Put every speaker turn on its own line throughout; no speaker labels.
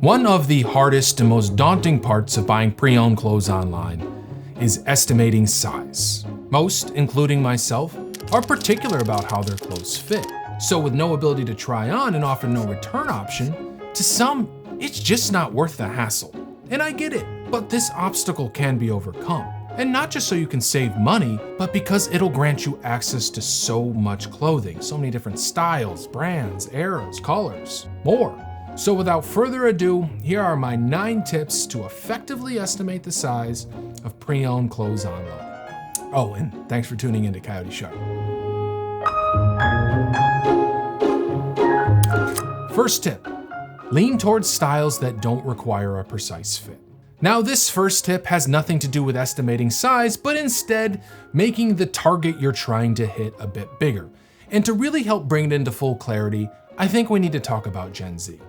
One of the hardest and most daunting parts of buying pre-owned clothes online is estimating size. Most, including myself, are particular about how their clothes fit. So with no ability to try on and often no return option, to some, it's just not worth the hassle. And I get it, but this obstacle can be overcome. And not just so you can save money, but because it'll grant you access to so much clothing, so many different styles, brands, eras, colors, more. So without further ado, here are my 9 tips to effectively estimate the size of pre-owned clothes online. Oh, and thanks for tuning into Coyote Sharp. First tip, lean towards styles that don't require a precise fit. Now, this first tip has nothing to do with estimating size, but instead making the target you're trying to hit a bit bigger. And to really help bring it into full clarity, I think we need to talk about Gen Z.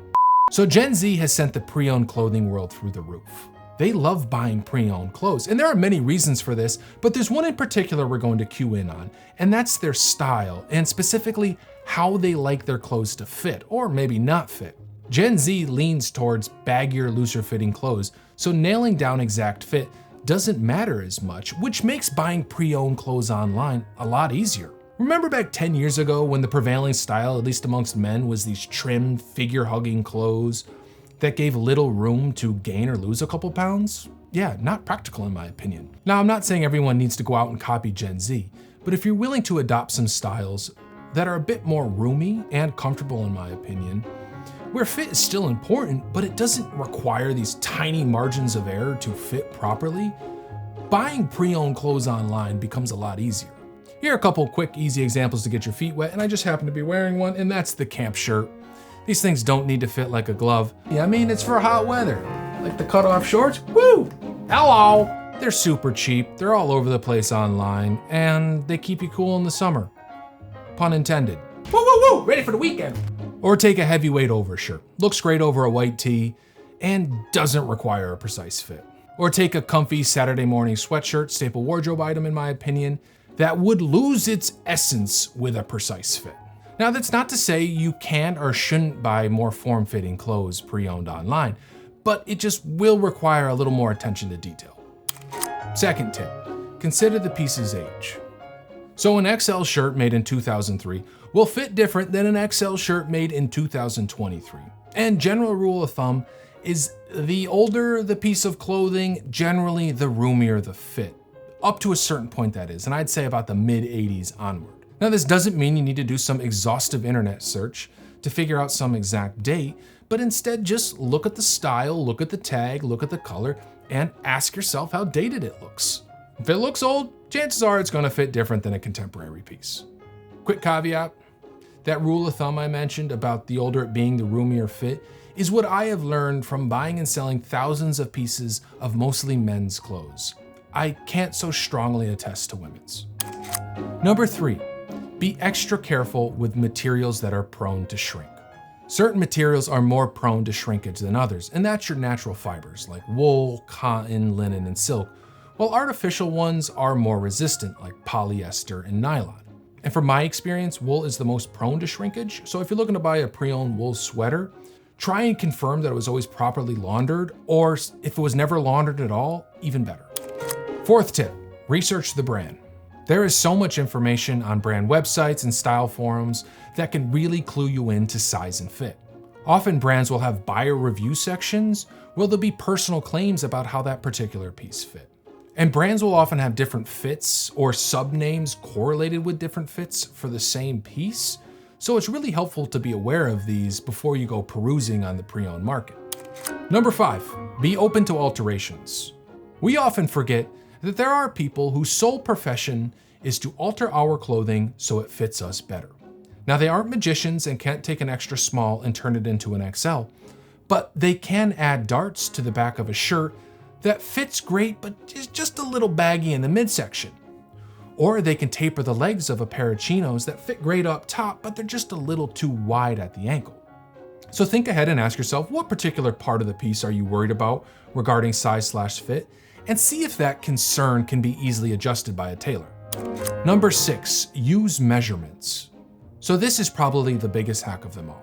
So Gen Z has sent the pre-owned clothing world through the roof. They love buying pre-owned clothes, and there are many reasons for this, but there's one in particular we're going to cue in on, and that's their style, and specifically how they like their clothes to fit, or maybe not fit. Gen Z leans towards baggier, looser fitting clothes, so nailing down exact fit doesn't matter as much, which makes buying pre-owned clothes online a lot easier. Remember back 10 years ago when the prevailing style, at least amongst men, was these trimmed, figure-hugging clothes that gave little room to gain or lose a couple pounds? Yeah, not practical in my opinion. Now, I'm not saying everyone needs to go out and copy Gen Z, but if you're willing to adopt some styles that are a bit more roomy and comfortable in my opinion, where fit is still important, but it doesn't require these tiny margins of error to fit properly, buying pre-owned clothes online becomes a lot easier. Here are a couple quick, easy examples to get your feet wet, and I just happen to be wearing one, and that's the camp shirt. These things don't need to fit like a glove. Yeah, I mean, it's for hot weather. Like the cutoff shorts, woo! Hello! They're super cheap, they're all over the place online, and they keep you cool in the summer. Pun intended. Woo, woo, woo! Ready for the weekend! Or take a heavyweight overshirt. Looks great over a white tee, and doesn't require a precise fit. Or take a comfy Saturday morning sweatshirt, staple wardrobe item in my opinion, that would lose its essence with a precise fit. Now, that's not to say you can or shouldn't buy more form-fitting clothes pre-owned online, but it just will require a little more attention to detail. Second tip, consider the piece's age. So an XL shirt made in 2003 will fit different than an XL shirt made in 2023. And general rule of thumb is the older the piece of clothing, generally the roomier the fit. Up to a certain point that is, and I'd say about the mid-80s onward. Now this doesn't mean you need to do some exhaustive internet search to figure out some exact date, but instead just look at the style, look at the tag, look at the color, and ask yourself how dated it looks. If it looks old, chances are it's gonna fit different than a contemporary piece. Quick caveat, that rule of thumb I mentioned about the older it being the roomier fit is what I have learned from buying and selling thousands of pieces of mostly men's clothes. I can't so strongly attest to women's. Number 3, be extra careful with materials that are prone to shrink. Certain materials are more prone to shrinkage than others, and that's your natural fibers like wool, cotton, linen, and silk, while artificial ones are more resistant like polyester and nylon. And from my experience, wool is the most prone to shrinkage, so if you're looking to buy a pre-owned wool sweater, try and confirm that it was always properly laundered, or if it was never laundered at all, even better. Fourth tip, research the brand. There is so much information on brand websites and style forums that can really clue you into size and fit. Often brands will have buyer review sections where there'll be personal claims about how that particular piece fit. And brands will often have different fits or sub-names correlated with different fits for the same piece, so it's really helpful to be aware of these before you go perusing on the pre-owned market. Number 5, be open to alterations. We often forget that there are people whose sole profession is to alter our clothing so it fits us better. Now, they aren't magicians and can't take an extra small and turn it into an XL, but they can add darts to the back of a shirt that fits great but is just a little baggy in the midsection. Or they can taper the legs of a pair of chinos that fit great up top, but they're just a little too wide at the ankle. So think ahead and ask yourself, what particular part of the piece are you worried about regarding size/fit? And see if that concern can be easily adjusted by a tailor. Number 6, use measurements. So this is probably the biggest hack of them all.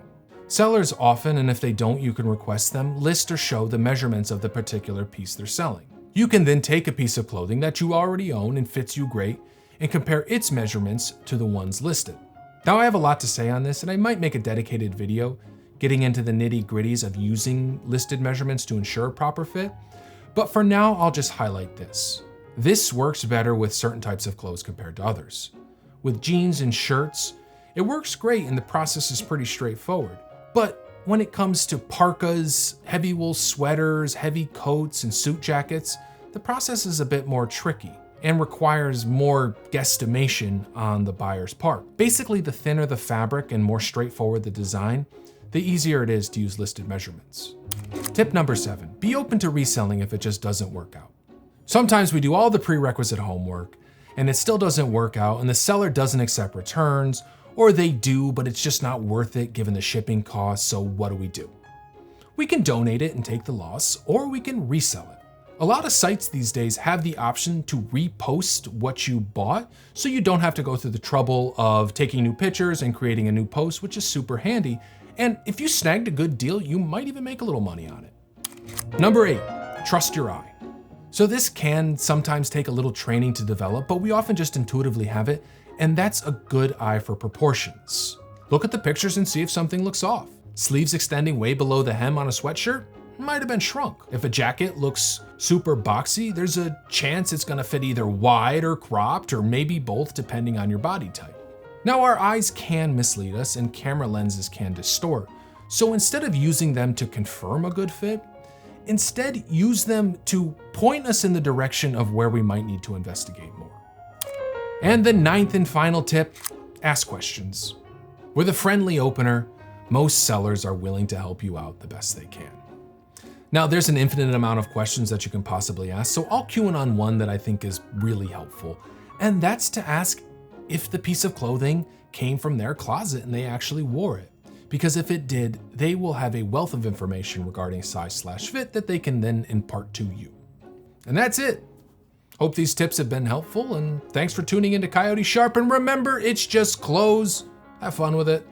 Sellers often, and if they don't, you can request them, list or show the measurements of the particular piece they're selling. You can then take a piece of clothing that you already own and fits you great and compare its measurements to the ones listed. Now I have a lot to say on this, and I might make a dedicated video getting into the nitty-gritties of using listed measurements to ensure a proper fit, but for now I'll just highlight this. This works better with certain types of clothes compared to others. With jeans and shirts, it works great and the process is pretty straightforward. But when it comes to parkas, heavy wool sweaters, heavy coats, and suit jackets, the process is a bit more tricky and requires more guesstimation on the buyer's part. Basically, the thinner the fabric and more straightforward the design, the easier it is to use listed measurements. Tip number 7, be open to reselling if it just doesn't work out. Sometimes we do all the prerequisite homework and it still doesn't work out and the seller doesn't accept returns, or they do, but it's just not worth it given the shipping costs, so what do? We can donate it and take the loss, or we can resell it. A lot of sites these days have the option to repost what you bought, so you don't have to go through the trouble of taking new pictures and creating a new post, which is super handy. And if you snagged a good deal, you might even make a little money on it. Number 8, trust your eye. So this can sometimes take a little training to develop, but we often just intuitively have it, and that's a good eye for proportions. Look at the pictures and see if something looks off. Sleeves extending way below the hem on a sweatshirt might have been shrunk. If a jacket looks super boxy, there's a chance it's gonna fit either wide or cropped, or maybe both depending on your body type. Now our eyes can mislead us and camera lenses can distort. So instead of using them to confirm a good fit, instead use them to point us in the direction of where we might need to investigate more. And the 9th and final tip, ask questions. With a friendly opener, most sellers are willing to help you out the best they can. Now there's an infinite amount of questions that you can possibly ask, so I'll cue in on one that I think is really helpful. And that's to ask if the piece of clothing came from their closet and they actually wore it. Because if it did, they will have a wealth of information regarding size/fit that they can then impart to you. And that's it. Hope these tips have been helpful, and thanks for tuning into Coyote Sharp. And remember, it's just clothes. Have fun with it.